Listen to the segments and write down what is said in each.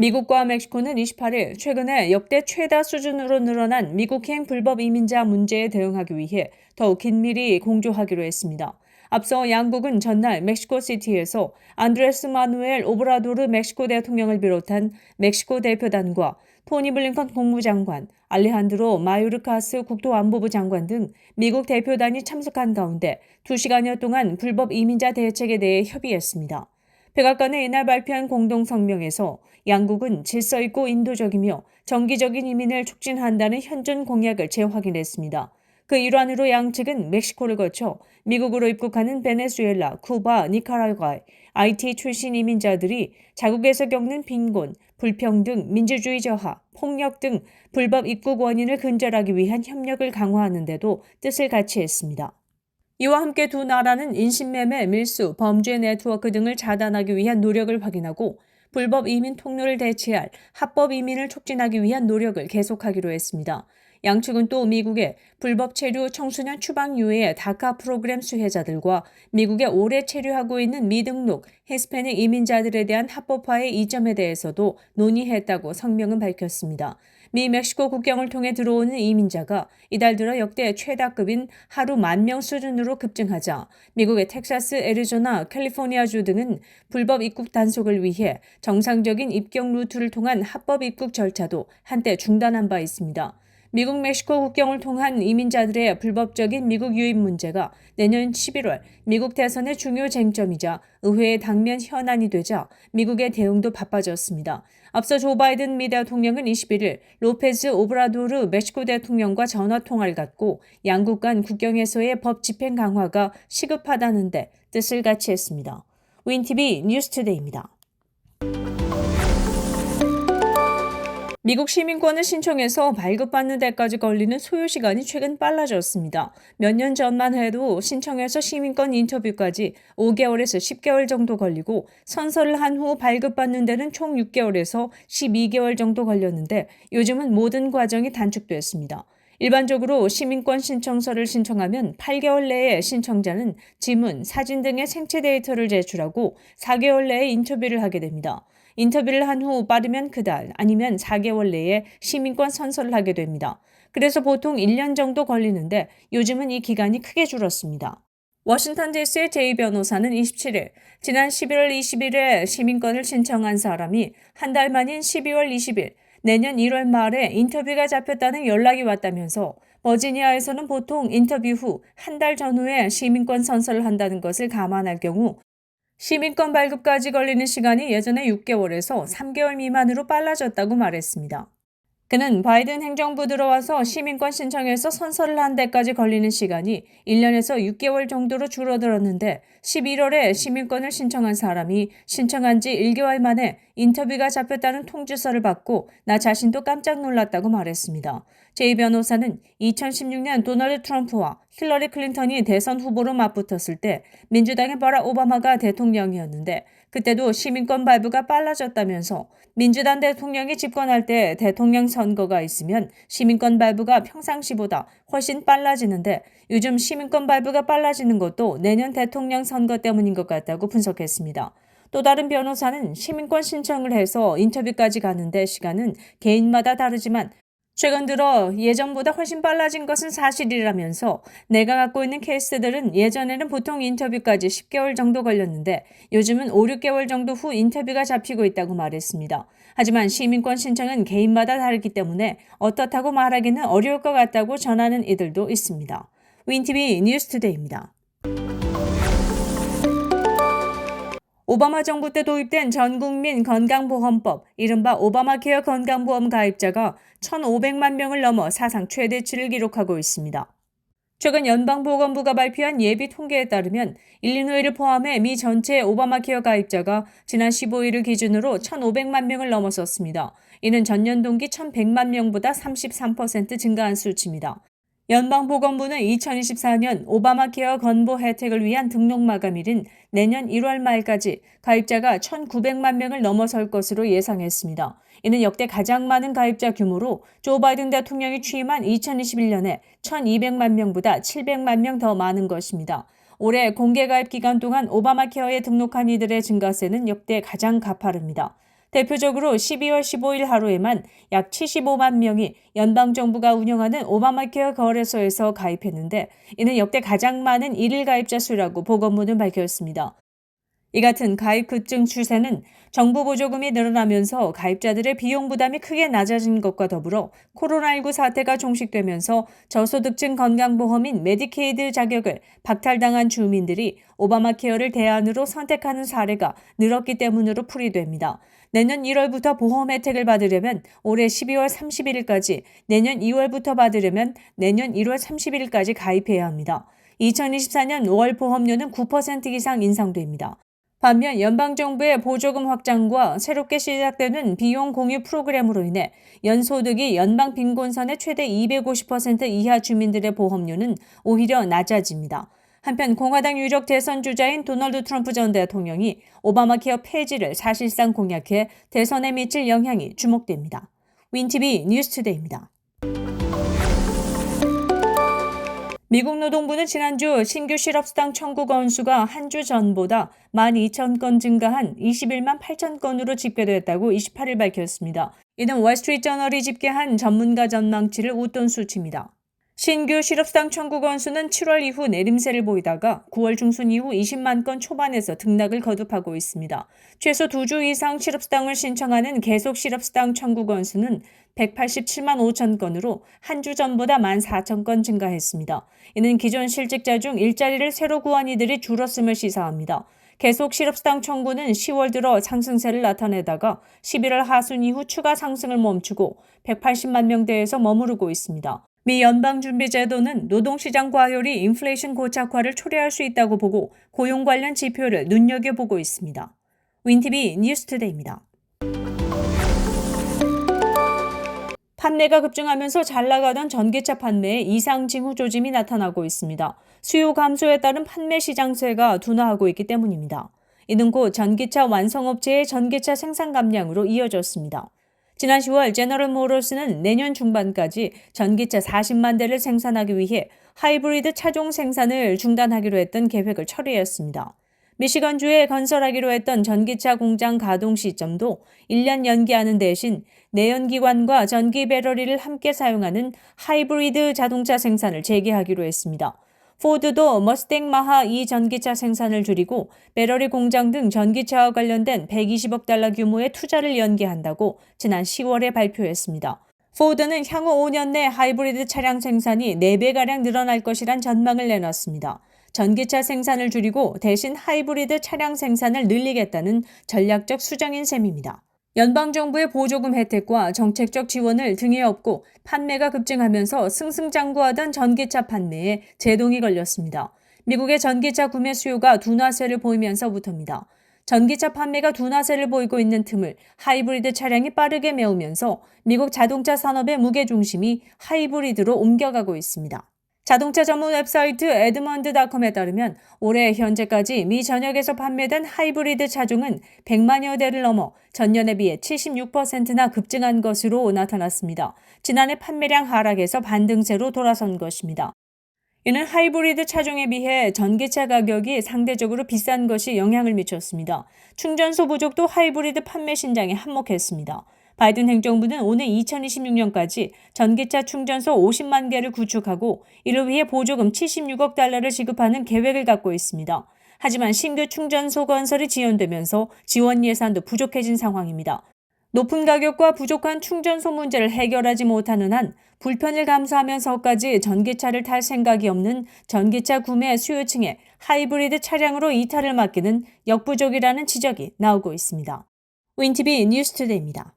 미국과 멕시코는 28일 최근에 역대 최다 수준으로 늘어난 미국행 불법 이민자 문제에 대응하기 위해 더욱 긴밀히 공조하기로 했습니다. 앞서 양국은 전날 멕시코시티에서 안드레스 마누엘 오브라도르 멕시코 대통령을 비롯한 멕시코 대표단과 토니 블링컨 국무장관, 알레한드로 마요르카스 국토안보부 장관 등 미국 대표단이 참석한 가운데 2시간여 동안 불법 이민자 대책에 대해 협의했습니다. 백악관이 이날 발표한 공동성명에서 양국은 질서 있고 인도적이며 정기적인 이민을 촉진한다는 현존 공약을 재확인했습니다. 그 일환으로 양측은 멕시코를 거쳐 미국으로 입국하는 베네수엘라, 쿠바, 니카라과의 IT 출신 이민자들이 자국에서 겪는 빈곤, 불평등, 민주주의 저하, 폭력 등 불법 입국 원인을 근절하기 위한 협력을 강화하는 데도 뜻을 같이 했습니다. 이와 함께 두 나라는 인신매매, 밀수, 범죄 네트워크 등을 차단하기 위한 노력을 확인하고 불법 이민 통로를 대체할 합법 이민을 촉진하기 위한 노력을 계속하기로 했습니다. 양측은 또 미국의 불법 체류 청소년 추방 유예의 다카 프로그램 수혜자들과 미국에 오래 체류하고 있는 미등록 히스패닉 이민자들에 대한 합법화의 이점에 대해서도 논의했다고 성명은 밝혔습니다. 미 멕시코 국경을 통해 들어오는 이민자가 이달 들어 역대 최다급인 하루 10,000명 수준으로 급증하자 미국의 텍사스, 애리조나, 캘리포니아주 등은 불법 입국 단속을 위해 정상적인 입경 루트를 통한 합법 입국 절차도 한때 중단한 바 있습니다. 미국 멕시코 국경을 통한 이민자들의 불법적인 미국 유입 문제가 내년 11월 미국 대선의 중요 쟁점이자 의회의 당면 현안이 되자 미국의 대응도 바빠졌습니다. 앞서 조 바이든 미 대통령은 21일 로페즈 오브라도르 멕시코 대통령과 전화 통화를 갖고 양국 간 국경에서의 법 집행 강화가 시급하다는 데 뜻을 같이 했습니다. 윈티비 뉴스투데이입니다. 미국 시민권을 신청해서 발급받는 데까지 걸리는 소요 시간이 최근 빨라졌습니다. 몇 년 전만 해도 신청해서 시민권 인터뷰까지 5개월에서 10개월 정도 걸리고 선서를 한 후 발급받는 데는 총 6개월에서 12개월 정도 걸렸는데 요즘은 모든 과정이 단축됐습니다. 일반적으로 시민권 신청서를 신청하면 8개월 내에 신청자는 지문, 사진 등의 생체 데이터를 제출하고 4개월 내에 인터뷰를 하게 됩니다. 인터뷰를 한 후 빠르면 그달 아니면 4개월 내에 시민권 선서를 하게 됩니다. 그래서 보통 1년 정도 걸리는데 요즘은 이 기간이 크게 줄었습니다. 워싱턴 DC의 제이 변호사는 27일 지난 11월 20일에 시민권을 신청한 사람이 한 달 만인 12월 20일 내년 1월 말에 인터뷰가 잡혔다는 연락이 왔다면서 버지니아에서는 보통 인터뷰 후 한 달 전후에 시민권 선서를 한다는 것을 감안할 경우 시민권 발급까지 걸리는 시간이 예전의 6개월에서 3개월 미만으로 빨라졌다고 말했습니다. 그는 바이든 행정부 들어와서 시민권 신청에서 선서를 한 데까지 걸리는 시간이 1년에서 6개월 정도로 줄어들었는데 11월에 시민권을 신청한 사람이 신청한 지 1개월 만에 인터뷰가 잡혔다는 통지서를 받고 나 자신도 깜짝 놀랐다고 말했습니다. 제이 변호사는 2016년 도널드 트럼프와 힐러리 클린턴이 대선 후보로 맞붙었을 때 민주당의 바락 오바마가 대통령이었는데 그때도 시민권 발부가 빨라졌다면서 민주당 대통령이 집권할 때 대통령 선거가 있으면 시민권 발부가 평상시보다 훨씬 빨라지는데 요즘 시민권 발부가 빨라지는 것도 내년 대통령 선거 때문인 것 같다고 분석했습니다. 또 다른 변호사는 시민권 신청을 해서 인터뷰까지 가는데 시간은 개인마다 다르지만 최근 들어 예전보다 훨씬 빨라진 것은 사실이라면서 내가 갖고 있는 케이스들은 예전에는 보통 인터뷰까지 10개월 정도 걸렸는데 요즘은 5, 6개월 정도 후 인터뷰가 잡히고 있다고 말했습니다. 하지만 시민권 신청은 개인마다 다르기 때문에 어떻다고 말하기는 어려울 것 같다고 전하는 이들도 있습니다. 윈티비 뉴스투데이입니다. 오바마 정부 때 도입된 전국민 건강보험법, 이른바 오바마케어 건강보험 가입자가 1,500만 명을 넘어 사상 최대치를 기록하고 있습니다. 최근 연방보건부가 발표한 예비 통계에 따르면 일리노이를 포함해 미 전체 오바마케어 가입자가 지난 15일을 기준으로 1,500만 명을 넘어섰습니다. 이는 전년 동기 1,100만 명보다 33% 증가한 수치입니다. 연방보건부는 2024년 오바마케어 건보 혜택을 위한 등록 마감일인 내년 1월 말까지 가입자가 1,900만 명을 넘어설 것으로 예상했습니다. 이는 역대 가장 많은 가입자 규모로 조 바이든 대통령이 취임한 2021년에 1,200만 명보다 700만 명 더 많은 것입니다. 올해 공개 가입 기간 동안 오바마케어에 등록한 이들의 증가세는 역대 가장 가파릅니다. 대표적으로 12월 15일 하루에만 약 75만 명이 연방정부가 운영하는 오바마케어 거래소에서 가입했는데 이는 역대 가장 많은 일일 가입자 수라고 보건부는 밝혔습니다. 이 같은 가입 급증 추세는 정부 보조금이 늘어나면서 가입자들의 비용 부담이 크게 낮아진 것과 더불어 코로나19 사태가 종식되면서 저소득층 건강보험인 메디케이드 자격을 박탈당한 주민들이 오바마 케어를 대안으로 선택하는 사례가 늘었기 때문으로 풀이됩니다. 내년 1월부터 보험 혜택을 받으려면 올해 12월 31일까지, 내년 2월부터 받으려면 내년 1월 30일까지 가입해야 합니다. 2024년 5월 보험료는 9% 이상 인상됩니다. 반면 연방정부의 보조금 확장과 새롭게 시작되는 비용 공유 프로그램으로 인해 연소득이 연방 빈곤선의 최대 250% 이하 주민들의 보험료는 오히려 낮아집니다. 한편 공화당 유력 대선 주자인 도널드 트럼프 전 대통령이 오바마 케어 폐지를 사실상 공약해 대선에 미칠 영향이 주목됩니다. 윈티비 뉴스투데이입니다. 미국 노동부는 지난주 신규 실업수당 청구 건수가 한 주 전보다 12,000건 증가한 21만 8천 건으로 집계됐다고 28일 밝혔습니다. 이는 월스트리트저널이 집계한 전문가 전망치를 웃돈 수치입니다. 신규 실업수당 청구 건수는 7월 이후 내림세를 보이다가 9월 중순 이후 20만 건 초반에서 등락을 거듭하고 있습니다. 최소 2주 이상 실업수당을 신청하는 계속 실업수당 청구 건수는 187만 5천 건으로 한 주 전보다 14,000건 증가했습니다. 이는 기존 실직자 중 일자리를 새로 구한 이들이 줄었음을 시사합니다. 계속 실업수당 청구는 10월 들어 상승세를 나타내다가 11월 하순 이후 추가 상승을 멈추고 180만 명대에서 머무르고 있습니다. 미 연방준비제도는 노동시장 과열이 인플레이션 고착화를 초래할 수 있다고 보고 고용 관련 지표를 눈여겨보고 있습니다. 윈티비 뉴스투데이입니다. 판매가 급증하면서 잘 나가던 전기차 판매에 이상 징후 조짐이 나타나고 있습니다. 수요 감소에 따른 판매 시장세가 둔화하고 있기 때문입니다. 이는 곧 전기차 완성업체의 전기차 생산 감량으로 이어졌습니다. 지난 10월 제너럴 모터스는 내년 중반까지 전기차 40만 대를 생산하기 위해 하이브리드 차종 생산을 중단하기로 했던 계획을 처리했습니다. 미시건주에 건설하기로 했던 전기차 공장 가동 시점도 1년 연기하는 대신 내연기관과 전기 배터리를 함께 사용하는 하이브리드 자동차 생산을 재개하기로 했습니다. 포드도 머스탱 마하 2 전기차 생산을 줄이고 배터리 공장 등 전기차와 관련된 120억 달러 규모의 투자를 연기한다고 지난 10월에 발표했습니다. 포드는 향후 5년 내 하이브리드 차량 생산이 4배가량 늘어날 것이란 전망을 내놨습니다. 전기차 생산을 줄이고 대신 하이브리드 차량 생산을 늘리겠다는 전략적 수정인 셈입니다. 연방정부의 보조금 혜택과 정책적 지원을 등에 업고 판매가 급증하면서 승승장구하던 전기차 판매에 제동이 걸렸습니다. 미국의 전기차 구매 수요가 둔화세를 보이면서부터입니다. 전기차 판매가 둔화세를 보이고 있는 틈을 하이브리드 차량이 빠르게 메우면서 미국 자동차 산업의 무게중심이 하이브리드로 옮겨가고 있습니다. 자동차 전문 웹사이트 에드먼드닷컴에 따르면 올해 현재까지 미 전역에서 판매된 하이브리드 차종은 100만여 대를 넘어 전년에 비해 76%나 급증한 것으로 나타났습니다. 지난해 판매량 하락에서 반등세로 돌아선 것입니다. 이는 하이브리드 차종에 비해 전기차 가격이 상대적으로 비싼 것이 영향을 미쳤습니다. 충전소 부족도 하이브리드 판매 신장에 한몫했습니다. 바이든 행정부는 오는 2026년까지 전기차 충전소 50만 개를 구축하고 이를 위해 보조금 76억 달러를 지급하는 계획을 갖고 있습니다. 하지만 신규 충전소 건설이 지연되면서 지원 예산도 부족해진 상황입니다. 높은 가격과 부족한 충전소 문제를 해결하지 못하는 한 불편을 감수하면서까지 전기차를 탈 생각이 없는 전기차 구매 수요층에 하이브리드 차량으로 이탈을 맡기는 역부족이라는 지적이 나오고 있습니다. 윈티비 뉴스투데이입니다.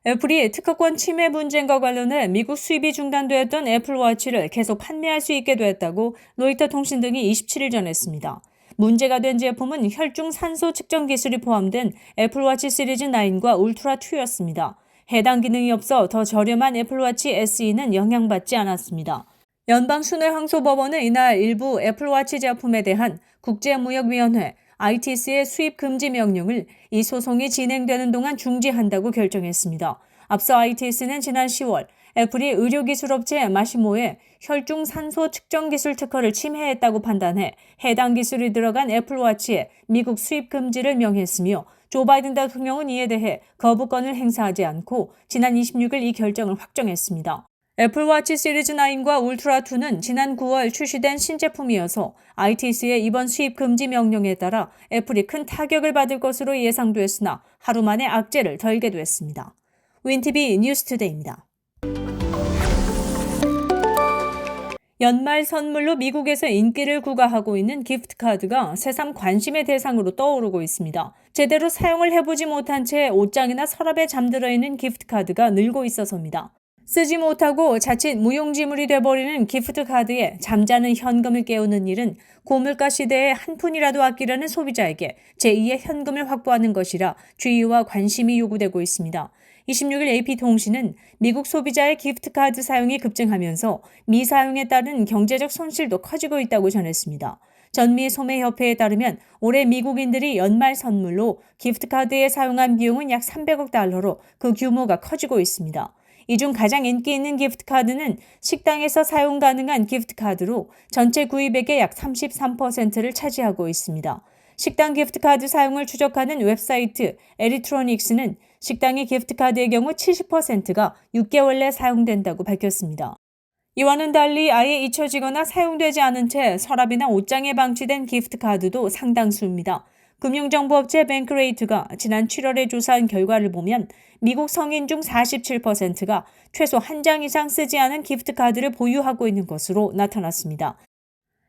애플이 특허권 침해 분쟁과 관련해 미국 수입이 중단되었던 애플워치를 계속 판매할 수 있게 됐다고 로이터 통신 등이 27일 전했습니다. 문제가 된 제품은 혈중 산소 측정 기술이 포함된 애플워치 시리즈 9과 울트라 2였습니다. 해당 기능이 없어 더 저렴한 애플워치 SE는 영향받지 않았습니다. 연방순회항소법원은 이날 일부 애플워치 제품에 대한 국제무역위원회 ITC의 수입 금지 명령을 이 소송이 진행되는 동안 중지한다고 결정했습니다. 앞서 ITC는 지난 10월 애플이 의료기술업체 마시모의 혈중 산소 측정 기술 특허를 침해했다고 판단해 해당 기술이 들어간 애플워치의 미국 수입 금지를 명했으며 조 바이든 대통령은 이에 대해 거부권을 행사하지 않고 지난 26일 이 결정을 확정했습니다. 애플워치 시리즈 9과 울트라 2는 지난 9월 출시된 신제품이어서 ITC의 이번 수입 금지 명령에 따라 애플이 큰 타격을 받을 것으로 예상됐으나 하루 만에 악재를 덜게 됐습니다. 윈티비 뉴스투데이입니다. 연말 선물로 미국에서 인기를 구가하고 있는 기프트카드가 새삼 관심의 대상으로 떠오르고 있습니다. 제대로 사용을 해보지 못한 채 옷장이나 서랍에 잠들어 있는 기프트카드가 늘고 있어서입니다. 쓰지 못하고 자칫 무용지물이 돼버리는 기프트카드에 잠자는 현금을 깨우는 일은 고물가 시대에 한 푼이라도 아끼려는 소비자에게 제2의 현금을 확보하는 것이라 주의와 관심이 요구되고 있습니다. 26일 AP통신은 미국 소비자의 기프트카드 사용이 급증하면서 미사용에 따른 경제적 손실도 커지고 있다고 전했습니다. 전미소매협회에 따르면 올해 미국인들이 연말 선물로 기프트카드에 사용한 비용은 약 300억 달러로 그 규모가 커지고 있습니다. 이 중 가장 인기 있는 기프트카드는 식당에서 사용 가능한 기프트카드로 전체 구입액의 약 33%를 차지하고 있습니다. 식당 기프트카드 사용을 추적하는 웹사이트 에리트로닉스는 식당의 기프트카드의 경우 70%가 6개월 내 사용된다고 밝혔습니다. 이와는 달리 아예 잊혀지거나 사용되지 않은 채 서랍이나 옷장에 방치된 기프트카드도 상당수입니다. 금융정보업체 뱅크레이트가 지난 7월에 조사한 결과를 보면 미국 성인 중 47%가 최소 한 장 이상 쓰지 않은 기프트카드를 보유하고 있는 것으로 나타났습니다.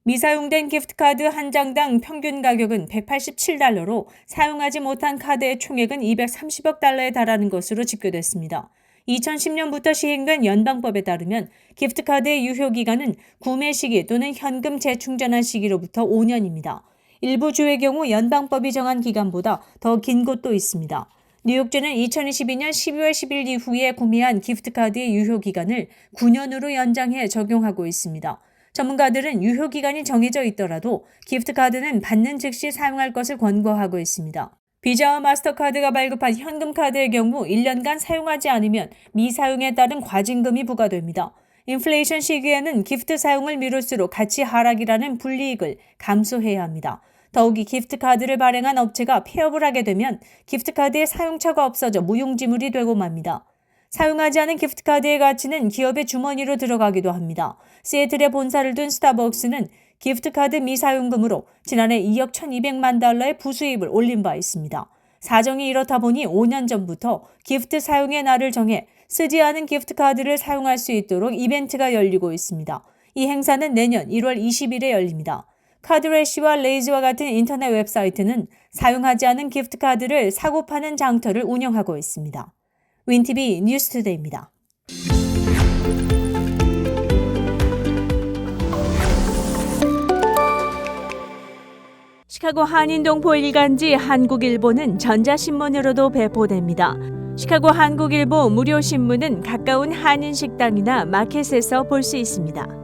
미사용된 기프트카드 한 장당 평균 가격은 187달러로 사용하지 못한 카드의 총액은 230억 달러에 달하는 것으로 집계됐습니다. 2010년부터 시행된 연방법에 따르면 기프트카드의 유효기간은 구매 시기 또는 현금 재충전한 시기로부터 5년입니다. 일부 주의 경우 연방법이 정한 기간보다 더 긴 곳도 있습니다. 뉴욕주는 2022년 12월 10일 이후에 구매한 기프트카드의 유효기간을 9년으로 연장해 적용하고 있습니다. 전문가들은 유효기간이 정해져 있더라도 기프트카드는 받는 즉시 사용할 것을 권고하고 있습니다. 비자와 마스터카드가 발급한 현금카드의 경우 1년간 사용하지 않으면 미사용에 따른 과징금이 부과됩니다. 인플레이션 시기에는 기프트 사용을 미룰수록 가치 하락이라는 불이익을 감수해야 합니다. 더욱이 기프트카드를 발행한 업체가 폐업을 하게 되면 기프트카드의 사용처가 없어져 무용지물이 되고 맙니다. 사용하지 않은 기프트카드의 가치는 기업의 주머니로 들어가기도 합니다. 시애틀에 본사를 둔 스타벅스는 기프트카드 미사용금으로 지난해 2억 1,200만 달러의 부수입을 올린 바 있습니다. 사정이 이렇다 보니 5년 전부터 기프트 사용의 날을 정해 쓰지 않은 기프트카드를 사용할 수 있도록 이벤트가 열리고 있습니다. 이 행사는 내년 1월 20일에 열립니다. 카드래시와 레이즈와 같은 인터넷 웹사이트는 사용하지 않은 기프트카드를 사고 파는 장터를 운영하고 있습니다. 윈티비 뉴스투데이입니다. 시카고 한인동포 일간지 한국일보는 전자신문으로도 배포됩니다. 시카고 한국일보 무료 신문은 가까운 한인식당이나 마켓에서 볼 수 있습니다.